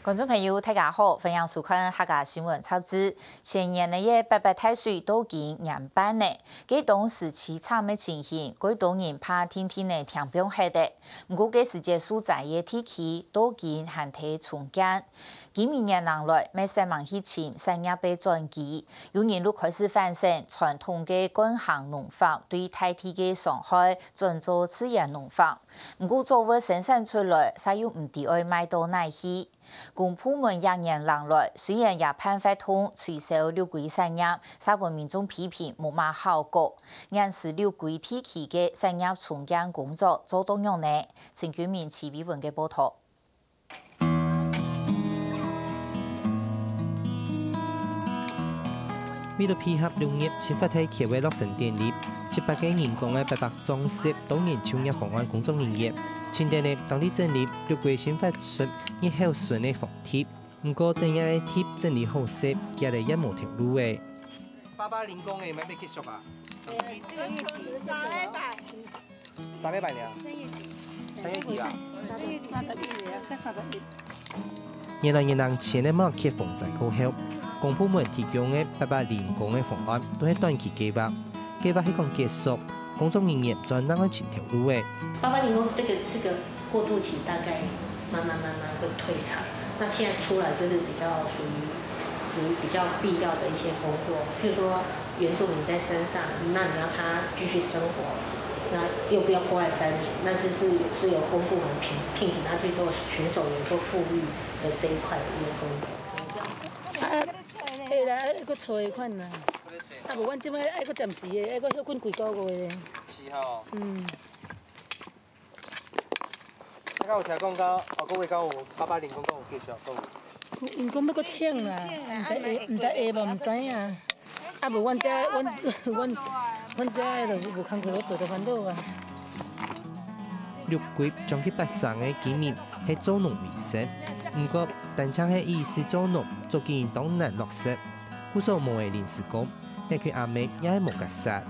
观众朋友，大家好，欢迎收看客家新闻插枝。前年的八八太岁都见严班呢，给当时凄惨的情形，鬼当人怕天天的听表黑的。不过，给世界所在的天气都见寒体重建。今年人来，每三万以前产业被转移，有人都开始反省传统的干行农法对大地的伤害，转做自然农法。不过，作物生产出来，才有唔地爱卖到哪去。公部门1年人来，虽然也判发通取消六规产业，大部分民众批评冇乜效果。但是六规天气嘅产业重建工作做到样呢？陈俊明齐比文嘅报道。为了配合农业新发体企划落成典礼，700个人工的800装饰当然创业方案工作人员，前天呢当地整理六规新发出以后顺的房贴，不过等下的贴整理好势，今日一无条路的。800人工的咪未结束啊？这个月底3礼拜呢？3月底啊？31人前的冇客房在过后。公部门提供的800人工的方案都係短期計劃，計劃希望結束，工作人員再讓佢前條路嘅。800人工這個過渡期大概慢慢會退場，那現在出來就是比較屬於比較必要的一些工作，譬如說原住民在山上，那你要他繼續生活，那又不要破壞山林，那就是也是由公部門聘請他去做巡守員、做復育的這一塊的一個工作。係啦，一個菜款啊，啊無阮即擺愛個暫時嘅，愛個休困幾個月嘅。是吼。嗯。你敢有聽講到後個月敢有800人工敢有繼續講？因講要個請啦，唔知下無唔知啊。啊無阮遮就無工課做得煩惱啊。六月將去北上嘅居民係做農為生。不過，但將係以事做農，做件當難落實。故所無嘅臨時工，但佢阿妹也係無格殺。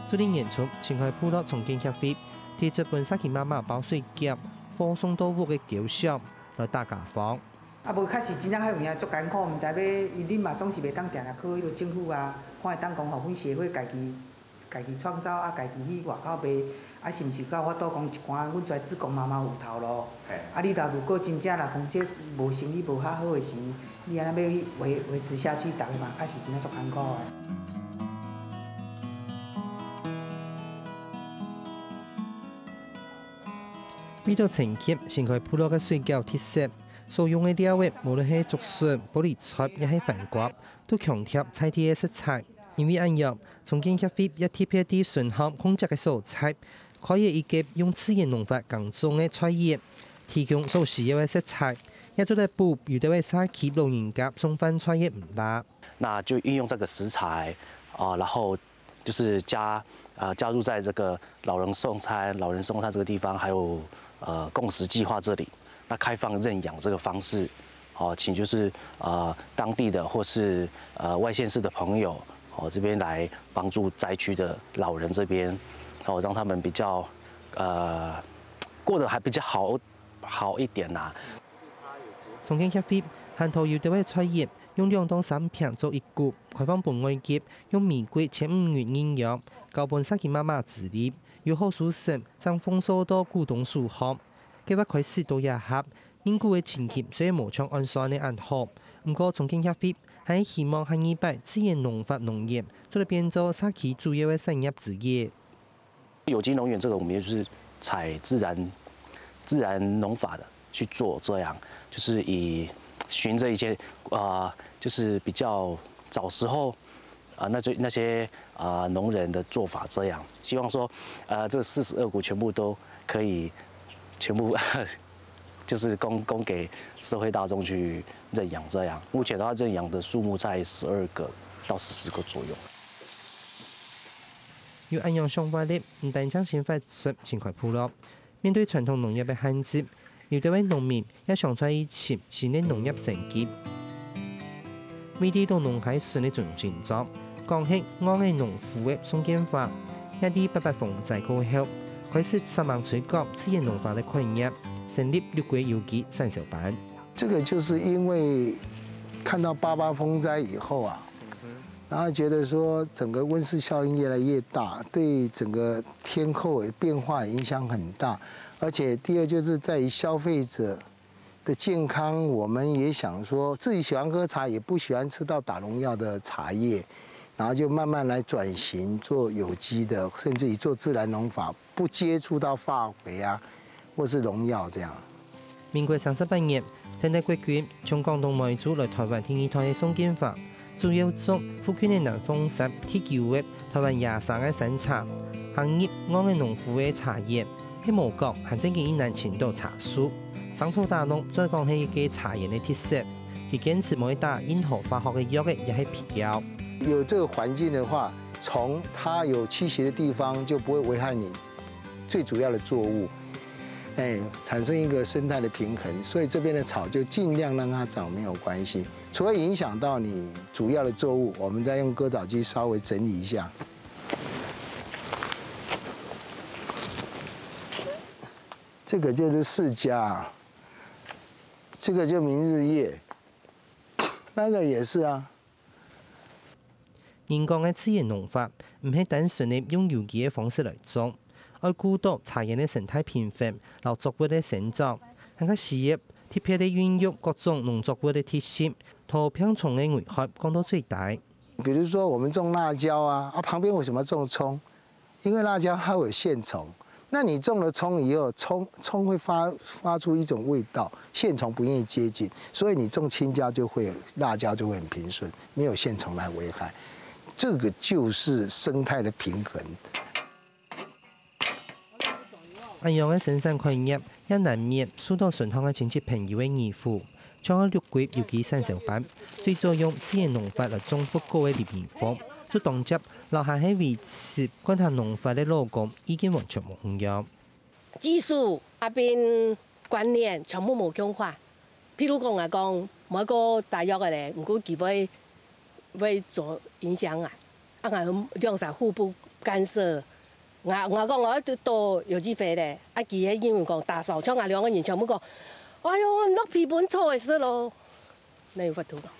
昨年年初，前海部落重建協會提出本沙琪媽媽包水夾、貨送到屋嘅橋上來打假房。啊，無確實真正喺有影足艱苦，毋知要恁嘛總是袂當定定靠迄個政府啊，看會當講互阮社會家己創造啊，家己去外口賣。啊，是毋是到法度講一寡阮跩志工媽媽有頭路？啊，你若如果真正啦講，這無生意無較好誒時，你安尼要維持下去，逐個嘛確實真正足艱苦誒。為咗承接前海部落嘅水餃特色，所用嘅料物無論係竹筍、玻璃碴，亦係飯瓜，都強調菜地嘅色彩。因為按樣，重建協會一特別啲順合控制嘅蔬菜。可以以及用自然農法耕種的菜葉，提供所需要的食材，也做得補有的為沙溪老人家送飯菜葉唔大。那就運用這個食材然後就是加入在這個老人送餐這個地方，還有共識計劃這裡，那開放認養這個方式，請就是當地的或是外縣市的朋友，這邊來幫助災區的老人這邊。讓他們比較過得還比較好一點啦。重建協會hand頭有啲位菜葉用2到3片做一股，開放本外結用玫瑰前5月營養，交本沙琪媽媽治理，有好舒適，將豐收到古董樹殼。計劃開始到1盒，應古嘅前期雖然無從按算嘅按好，不過重建協會係希望係200自然農法農業，做嚟變做沙琪主要嘅產業之一。有機農園這個，我們也就是採自然農法的去做，這樣就是以循着一些就是比較早時候那些農人的做法，這樣希望說這42股全部都可以全部就是供給社會大眾去認養，這樣目前的話認養的數目在12個到14個左右。要按樣相關的，唔但將先發出前海部落，面對傳統農業嘅限制，有啲位農民也想出以前新嘅農業承接。每啲到農海順嘅進作，講起我嘅農夫嘅送建法，一啲800房在過後，開始10萬水角自然農法嘅概念，成立6個有機產銷班。这个就是因为看到88风灾以后啊，然后觉得说整个温室效应越来越大，对整个天候变化影响很大，而且第二就是在于消费者的健康，我们也想说自己喜欢喝茶，也不喜欢吃到打农药的茶叶，然后就慢慢来转型做有机的，甚至于做自然农法，不接触到化肥啊或是农药这样。民国38年，天台国军从广东梅州来台湾听议台的宋建华，主要做福建的南丰石、铁橋的台灣23個山茶，行業安嘅農夫嘅茶葉，喺無國行政嘅以南前度茶樹，生草大農再講係一個茶葉嘅特色，佢堅持冇打任何化學嘅藥嘅，也係皮料。有這個環境的話，從它有棲息的地方就不會危害你最主要的作物。產生一個生態的平衡，所以這邊的草就盡量讓它長沒有關係，除非影響到你主要的作物，我們再用割草機稍微整理一下。這個就是釋迦，這個就明日葉，那個也是啊。人講嘅自然農法唔係單純嘅用有機嘅方式嚟種。愛顧到茶葉的生態平衡，留作物的成長，更加適宜特別地運用各種農作物的特性，同病蟲的危害降到最大。比如說，我們種辣椒啊，旁邊為什麼種蔥？因為辣椒它會有線蟲，那你種了蔥以後，蔥會發出一種味道，線蟲不願意接近，所以你種青椒就會辣椒就會很平順，沒有線蟲來危害。這個就是生態的平衡。一樣嘅生產概念，也難免受到順行嘅親戚朋友嘅依附，像綠桂有機產銷班，最早用自然農法來種福高嘅地方，就當接留下喺維持觀察農法嘅勞工已經完全冇用。技術啊邊觀念全部冇強化，譬如講每個大約嘅咧，唔過佢會做影響啊，用晒互不干涉。我講我到有機會咧，佢喺因為講大掃除啊，兩個人全部講，哎呦，落皮本錯嘅事咯，你有法度咯。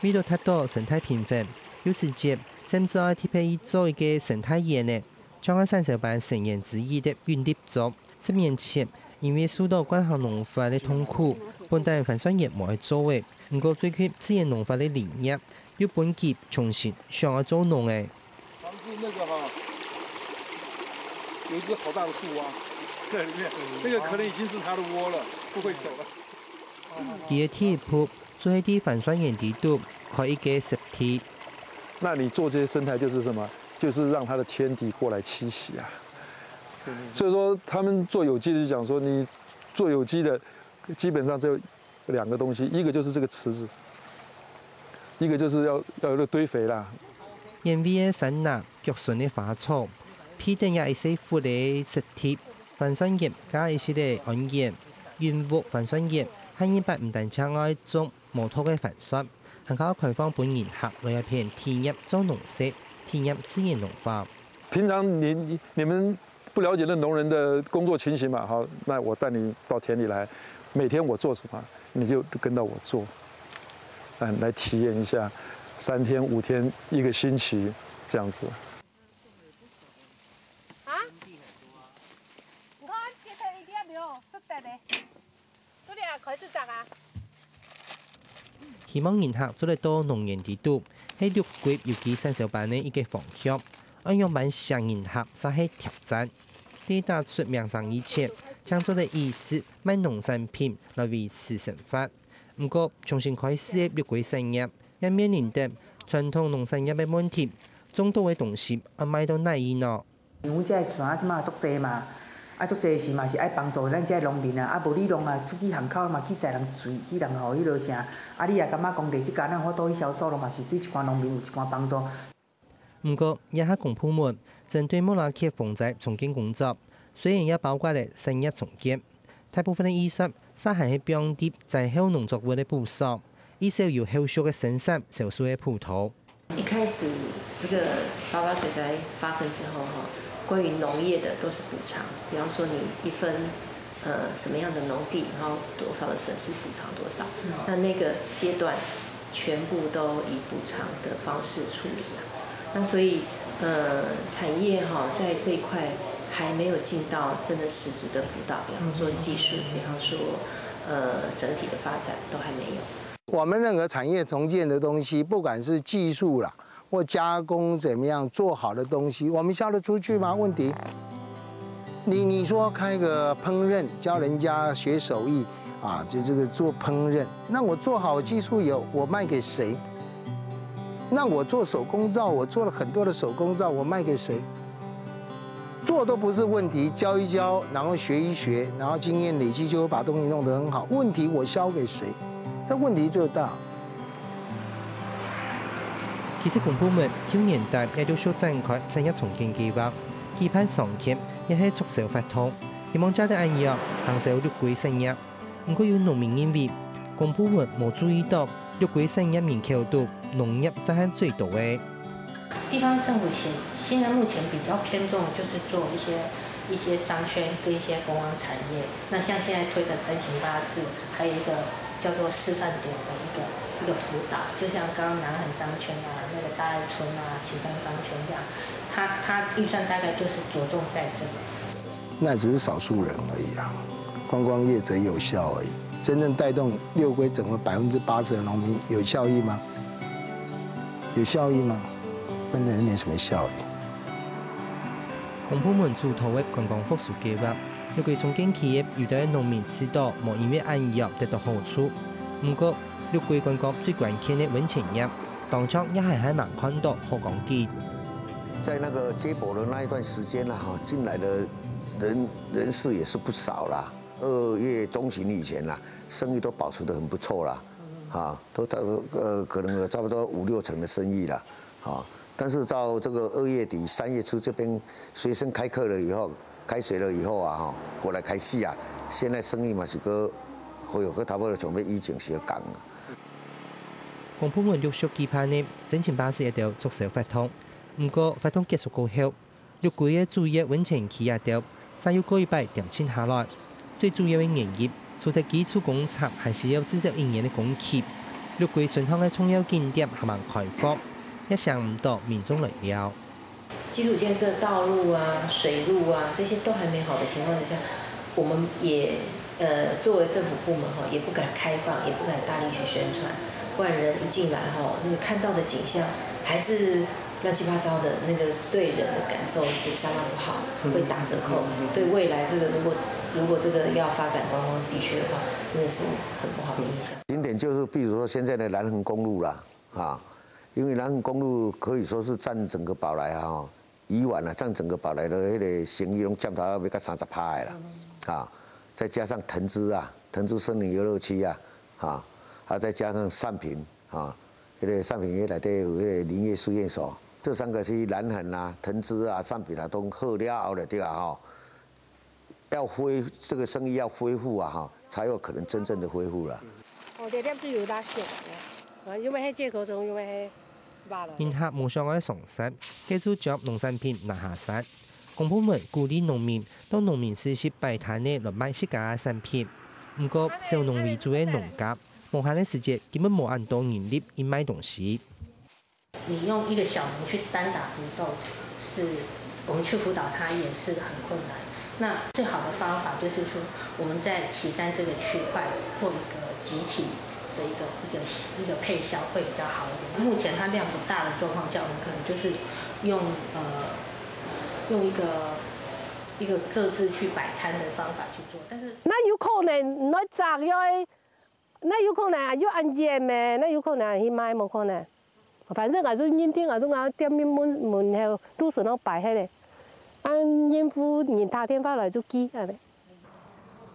為了達到生態平衡，有時節甚至係特別做一個生態園呢，將個產銷班成員之一的윤立洲，10年前因為受到觀行農法的痛苦，本地反算業冇去做嘅，不過最近自然農法的理念。要本級重新想要做農誒。旁邊那個有一隻好大的樹蛙，在裡面，那個可能已經是它的窩了，不會走了。第二梯鋪做喺啲反酸鹽地度開一個實體。那你做這些生態就是什麼？就是讓它的天敵過來棲息啊。所以說，他們做有機的就講說，你做有機的基本上只有兩個東西，一個就是這個池子。一個就是要有堆肥啦。因為嘅山南腳順嘅花草，批定也係師傅嘅實體反酸鹽加一些嘅氨鹽、原木反酸鹽，係一般唔單止愛種無土嘅反酸，還靠開放本研合來一片田入做農事，田入自然農法。平常你們不了解那農人的工作情形嘛？好，那我帶你到田裡來，每天我做什麼，你就跟到我做。來體驗一下，3天5天1個星期這樣子。啊？你看，這個一點沒有實在的，這裡啊，開始長啊。希望研客做得到農園地度，喺綠桂有機產銷班嘅一個方向，按樣板上研客實係挑戰。喺打出名聲以前，將做的意思賣農產品來維持生活。不過，重新開始嘅綠桂產業也面臨的傳統農產業嘅問題，種多嘅東西啊賣到哪裡呢？因為這船即馬足濟嘛，足濟是嘛是愛幫助咱這農民啊，無你農啊出去巷口嘛去載人水，去人互迄落啥，你也感覺講第一間咱法度去銷售咯嘛，是對一寡農民有一寡幫助。不過，也係公部門針對莫拉克風災重建工作，雖然也包括了產業重建，大部分嘅藝術實係喺當地在後農作物嘅補償，以少有後續嘅生產少數嘅葡萄。一開始這個88水災發生之後，关于农业的都是补偿，比方说你一分什么样的农地，然后多少的损失补偿多少，那个阶段全部都以补偿的方式处理了。那所以产业在这一块还没有进到真的实质的辅导，比方说技术，比方说整体的发展都还没有。我们任何产业重建的东西，不管是技术啦或加工怎么样做好的东西，我们销得出去吗？问题，你说开个烹饪，教人家学手艺啊，就这个做烹饪，那我做好技术有，我卖给谁？那我做手工皂，我做了很多的手工皂，我卖给谁？做都不是问题，教一教，然后学一学，然后经验累积就会把东西弄得很好。问题我销给谁？这问题最大。其实公部门去年底也都需展开产业重建计划，期盼上級也係促銷發通，希望加啲按藥行銷綠季產業。不過有農民認為，公部門冇注意到綠季產業面口度農業佔係最多嘅。地方政府现在目前比较偏重就是做一些商圈跟一些观光产业。那像现在推的真情巴士，还有一个叫做示范点的一个辅导，就像刚刚南横商圈啊、那个大爱村啊、旗山商圈这样，它预算大概就是着重在这里。那只是少数人而已啊，观光业者有效而已。真正带动六龟整个80%的农民有效益吗？有效益吗？真的没什么效益。公部門主導嘅觀光復甦計劃，六季重建企業遇到農民知道冇因為按藥得到好處。不過，六季觀光最關鍵嘅溫泉業，當中也還蠻看到好講機。在那個接駁的那一段時間啦，進來的人士也是不少啦。2月中旬以前啦，生意都保持得很不錯啦，都可能有差不多5、6成的生意啦，但是到这个2月底、3月初这边学生开课了以後，開學了以後啊，過來開始啊，現在生意嘛是個會有個差不多從要以前時講。公部門陸續期盼呢，真情巴士一條促銷發通，不過發通結束過後，六季嘅主要溫泉企業條3有個禮拜調整下來，最主要嘅營業除咗基礎工程，還是有至少1年嘅工期。六季順行嘅重要景點係蠻開放。也想唔到民众来了。基础建设、道路啊、水路啊，这些都还没好的情况之下，我们也作为政府部门也不敢开放，也不敢大力去宣传，不然人一进来那个看到的景象还是乱七八糟的，那个对人的感受是相当不好，会打折扣。对未来这个如果这个要发展观光地区的话，真的是很不好的影响。景点就是比如说现在的南横公路啦，因为南横公路可以说是占整个宝来以往占整个宝来的那个生意拢占到要到30%的啦，再加上藤枝森林游乐区再加上善平那个善平内底有那个林业试验所，这3个是南横藤枝善平都好了后了对要这个生意要恢復才有可能真正的恢復了。這點最有大線，因為係借口中，因為係。民客無上嘅崇實，繼續將農產品拿下山。公部門鼓勵農民到農民市集擺攤嘅來賣自家嘅產品。不過，小農為主嘅農家，無限嘅時節根本冇按到人力去賣東西。你用一個小農去單打獨鬥，是我們去輔導他也是很困難。那最好的方法就是說，我們在旗山這個區塊做一個集體的一個配銷會比較好一點。目前它量不大的狀況下，我們可能就是用一個各自去擺攤的方法去做，但是那有可能那雜咗，那有可能要按揭咩？那有可能去買冇可能。反正就認定就店面門後都順到擺喺度，按應付人他天發來就寄啊咧。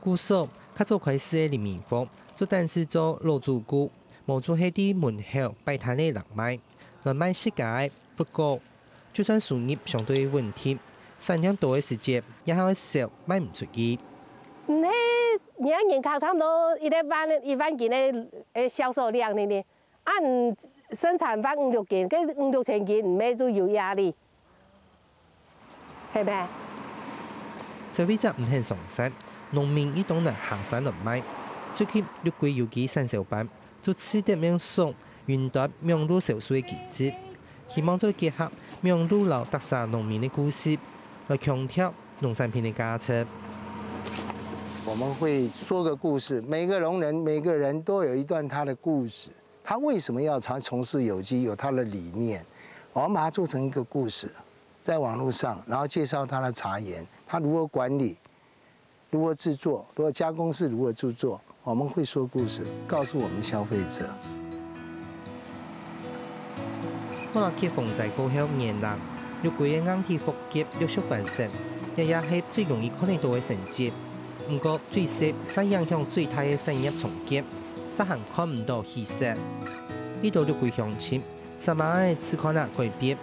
故所較早開始嘅黎明坊，做但是做老主顧，冇做喺啲門口擺攤嘅人賣，來賣世界不過，就算收入相對穩定，產量多嘅時節也係少賣唔出去。你人靠差唔多1萬件嘅銷售量呢？按生產翻5、6件，跟5、6千件唔咩都有壓力。系咪？消费者唔肯常识，农民亦懂得下山落买。最近六桂有机产销班就试点命送云达苗路销售嘅机制，希望再结合苗路老特色农民嘅故事，来强调农产品嘅价值。我们会说个故事，每个农人每个人都有一段他的故事，他为什么要从事有机，有他的理念，我们把它做成一个故事，在网络上，然后介绍他的茶园，他如何管理，如何制作，如何加工是如何制作，我们会说故事，告诉我们消费者。我落去防灾高效年人，六桂嘅硬體復業陸續完成，也係最容易看得到嘅成績。不過最適使影響最大嘅產業重建，實行看唔到起色。呢度六桂鄉親，十萬嘅此可能改變，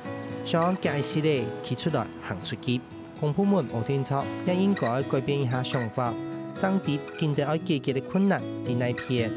想解釋咧提出來行出去。公部門無天錯，也應該改變一下想法，降低經濟要解決嘅困難喺那邊。